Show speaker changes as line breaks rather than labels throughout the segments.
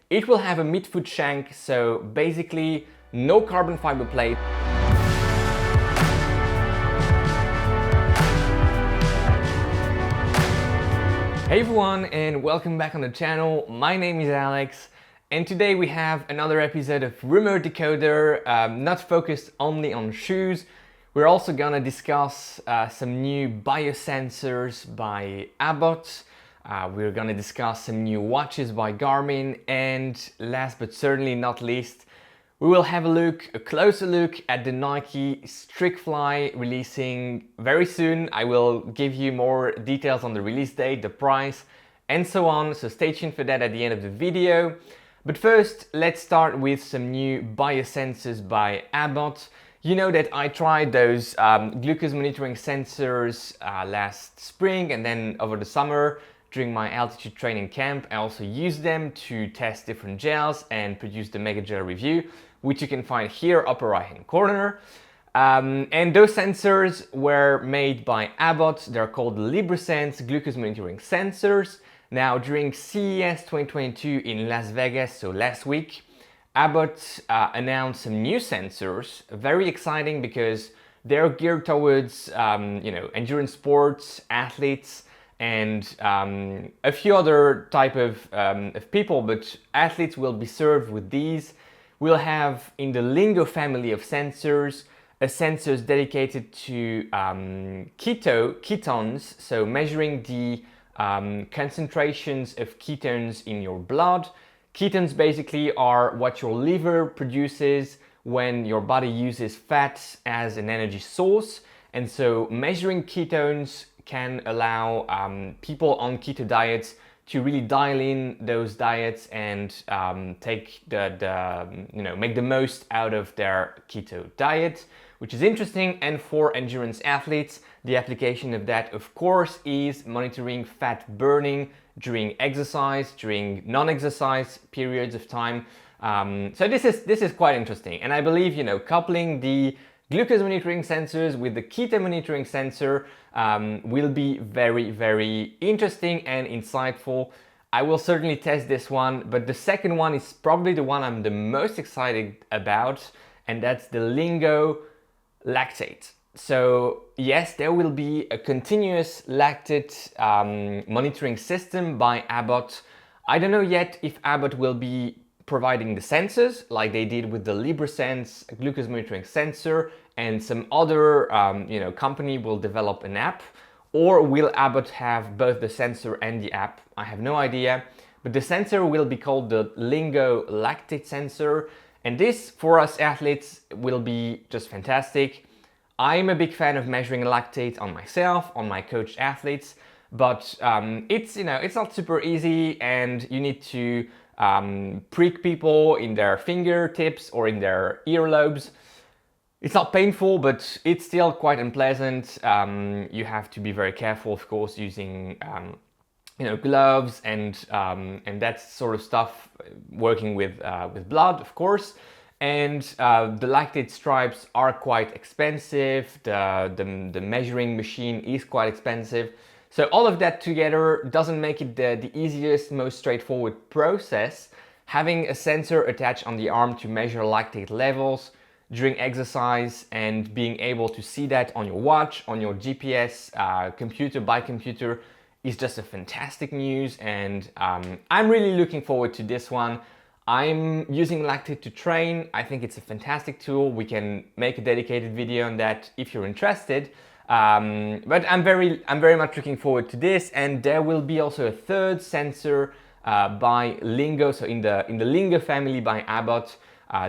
It will have a mid-foot shank, so basically no carbon fiber plate. Hey everyone, and welcome back on the channel. My name is Alex, and today we have another episode of Remote Decoder, not focused only on shoes. We're also gonna discuss some new biosensors by Abbott. We're gonna discuss some new watches by Garmin, and last but certainly not least, we will have a closer look at the Nike Streakfly releasing very soon. I will give you more details on the release date, the price, and so on. So stay tuned for that at the end of the video. But first, let's start with some new biosensors by Abbott. You know that I tried those glucose monitoring sensors last spring, and then over the summer during my altitude training camp, I also used them to test different gels and produce the Mega Gel review, which you can find here upper right hand corner. And those sensors were made by Abbott. They're called LibreSense glucose monitoring sensors. Now during CES 2022 in Las Vegas, so last week, Abbott announced some new sensors. Very exciting because they're geared towards endurance sports, athletes, and a few other type of people, but athletes will be served with these. We'll have in the Lingo family of sensors, a sensors dedicated to ketones, so measuring the concentrations of ketones in your blood. Ketones basically are what your liver produces when your body uses fat as an energy source. And so measuring ketones can allow people on keto diets to really dial in those diets and make the most out of their keto diet, which is interesting. And for endurance athletes, the application of that, of course, is monitoring fat burning during exercise, during non-exercise periods of time. So this is quite interesting, and I believe coupling the glucose monitoring sensors with the keto monitoring sensor will be very, very interesting and insightful. I will certainly test this one, but the second one is probably the one I'm the most excited about, and that's the Lingo Lactate. So yes, there will be a continuous lactate monitoring system by Abbott. I don't know yet if Abbott will be providing the sensors like they did with the LibreSense glucose monitoring sensor, and some other company will develop an app, or will Abbott have both the sensor and the app? I have no idea, but the sensor will be called the Lingo Lactate sensor, and this for us athletes will be just fantastic. I'm a big fan of measuring lactate on myself, on my coached athletes, but it's not super easy, and you need to prick people in their fingertips or in their earlobes. It's not painful, but it's still quite unpleasant. You have to be very careful, of course, using gloves and that sort of stuff, working with blood, of course. And the lactate stripes are quite expensive. The measuring machine is quite expensive. So all of that together doesn't make it the easiest, most straightforward process. Having a sensor attached on the arm to measure lactate levels during exercise and being able to see that on your watch, on your GPS, computer by computer, is just a fantastic news, and I'm really looking forward to this one. I'm using Lactate to train. I think it's a fantastic tool. We can make a dedicated video on that if you're interested. But I'm very much looking forward to this, and there will be also a third sensor by Lingo, so in the Lingo family by Abbott,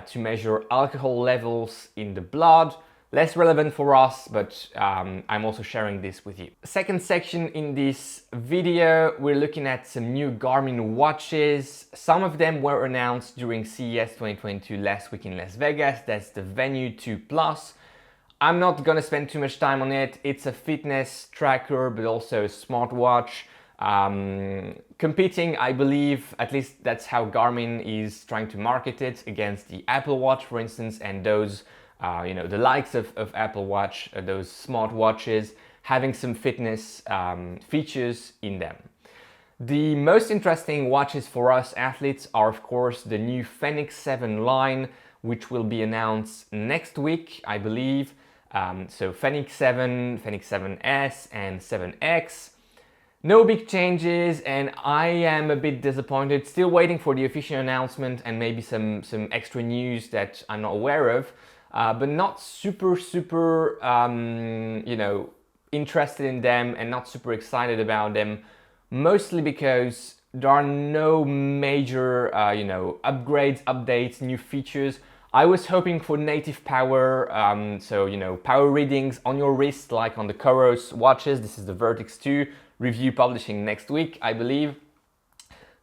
to measure alcohol levels in the blood. Less relevant for us, but I'm also sharing this with you. Second section in this video, we're looking at some new Garmin watches. Some of them were announced during CES 2022 last week in Las Vegas. That's the Venue 2 Plus. I'm not gonna spend too much time on it. It's a fitness tracker, but also a smartwatch. Competing, I believe, at least that's how Garmin is trying to market it, against the Apple Watch, for instance, and those the likes of Apple Watch, those smartwatches, having some fitness features in them. The most interesting watches for us athletes are of course the new Fenix 7 line, which will be announced next week, I believe. So Fenix 7, Fenix 7S and 7X. No big changes, and I am a bit disappointed. Still waiting for the official announcement and maybe some extra news that I'm not aware of. But not super, interested in them and not super excited about them. Mostly because there are no major, upgrades, updates, new features. I was hoping for native power, power readings on your wrist, like on the Coros watches. This is the Vertex 2 review publishing next week, I believe.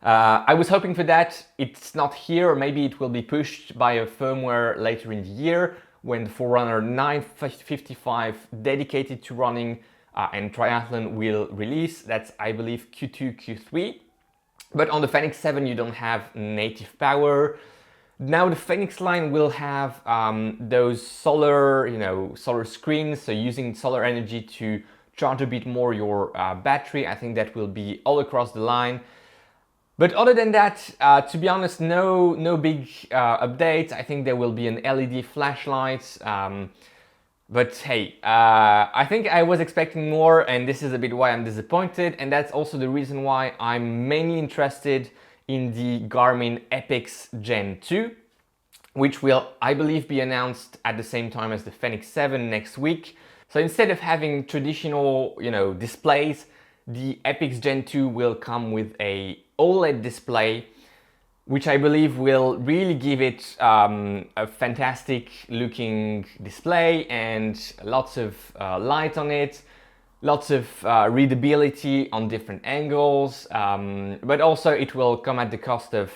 I was hoping for that. It's not here, or maybe it will be pushed by a firmware later in the year when the Forerunner 955 dedicated to running and triathlon will release. That's, I believe, Q2, Q3. But on the Fenix 7 you don't have native power. Now the Fenix line will have those solar screens, so using solar energy to charge a bit more your battery. I think that will be all across the line. But other than that, to be honest, no big updates. I think there will be an LED flashlight. But hey, I think I was expecting more, and this is a bit why I'm disappointed. And that's also the reason why I'm mainly interested in the Garmin Epix Gen 2, which will, I believe, be announced at the same time as the Fenix 7 next week. So instead of having traditional, displays, the Epix Gen 2 will come with a OLED display, which I believe will really give it a fantastic looking display and lots of light on it, lots of readability on different angles, but also it will come at the cost of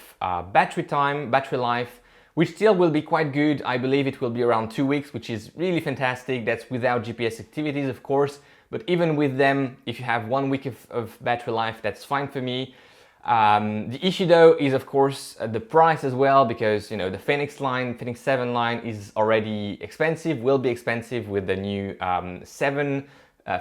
battery life, which still will be quite good. I believe it will be around 2 weeks, which is really fantastic. That's without GPS activities, of course, but even with them, if you have 1 week of battery life, that's fine for me. The issue though is of course the price as well, because the Fenix 7 line is already expensive, will be expensive with the new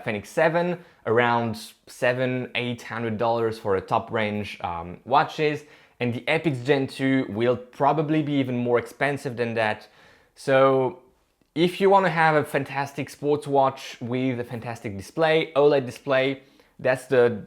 Fenix 7, around $700-800 for a top range watches, and the Epix Gen 2 will probably be even more expensive than that. So if you want to have a fantastic sports watch with a fantastic display, OLED display, that's the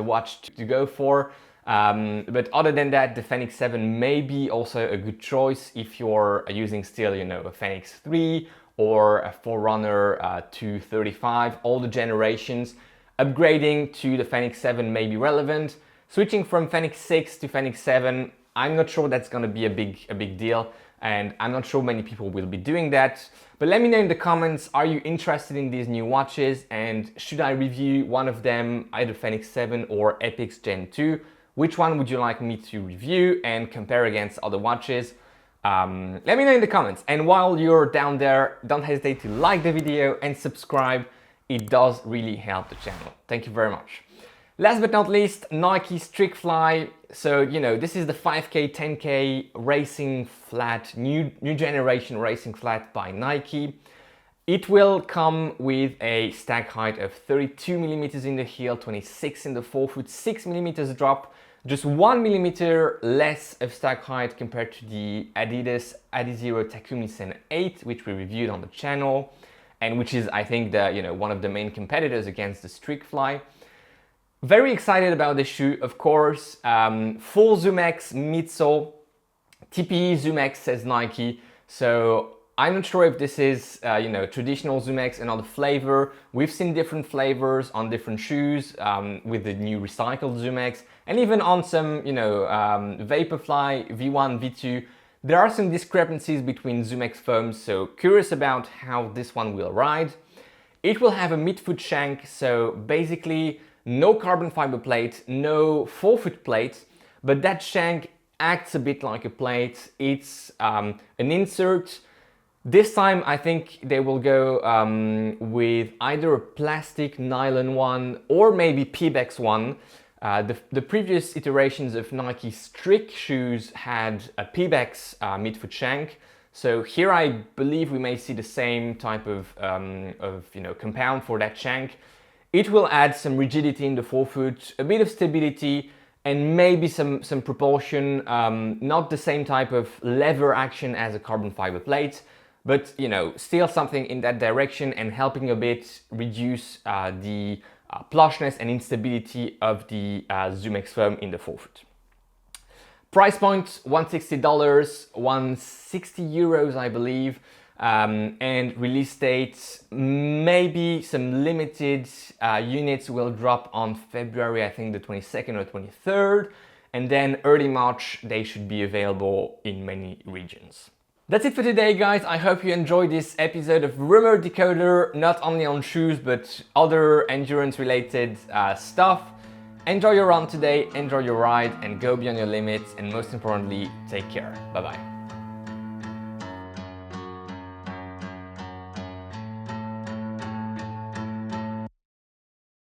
watch to go for. But other than that, the Fenix 7 may be also a good choice if you're using still, a Fenix 3 or a Forerunner 235, all the generations. Upgrading to the Fenix 7 may be relevant. Switching from Fenix 6 to Fenix 7, I'm not sure that's going to be a big deal, and I'm not sure many people will be doing that. But let me know in the comments, are you interested in these new watches, and should I review one of them, either Fenix 7 or Epix Gen 2? Which one would you like me to review and compare against other watches? Let me know in the comments. And while you're down there, don't hesitate to like the video and subscribe. It does really help the channel. Thank you very much. Last but not least, Nike Streakfly. So, this is the 5K, 10K racing flat, new generation racing flat by Nike. It will come with a stack height of 32 millimeters in the heel, 26 in the forefoot, 6 millimeters drop, just 1 millimeter less of stack height compared to the Adidas Adizero Takumi Sen 8, which we reviewed on the channel, and which is, I think, one of the main competitors against the Streakfly. Very excited about this shoe, of course. Full ZoomX midsole, TPE ZoomX says Nike. So I'm not sure if this is, traditional ZoomX, another flavor. We've seen different flavors on different shoes with the new recycled ZoomX, and even on some, Vaporfly V1, V2. There are some discrepancies between ZoomX foams, so curious about how this one will ride. It will have a midfoot shank, so basically no carbon fiber plate, no forefoot plate, but that shank acts a bit like a plate. It's an insert. This time I think they will go with either a plastic nylon one or maybe Pebax one. The previous iterations of Nike Streak shoes had a Pebax midfoot shank. So here I believe we may see the same type of compound for that shank. It will add some rigidity in the forefoot, a bit of stability, and maybe some propulsion, not the same type of lever action as a carbon fiber plate, but still something in that direction and helping a bit reduce the plushness and instability of the ZoomX foam in the forefoot. Price point $160, 160 euros, I believe. And release date, maybe some limited units will drop on February, I think the 22nd or 23rd, and then early March they should be available in many regions. That's it for today, guys. I hope you enjoyed this episode of Remote Decoder, not only on shoes but other endurance related stuff. Enjoy your run today, enjoy your ride, and go beyond your limits, and most importantly, take care. Bye bye.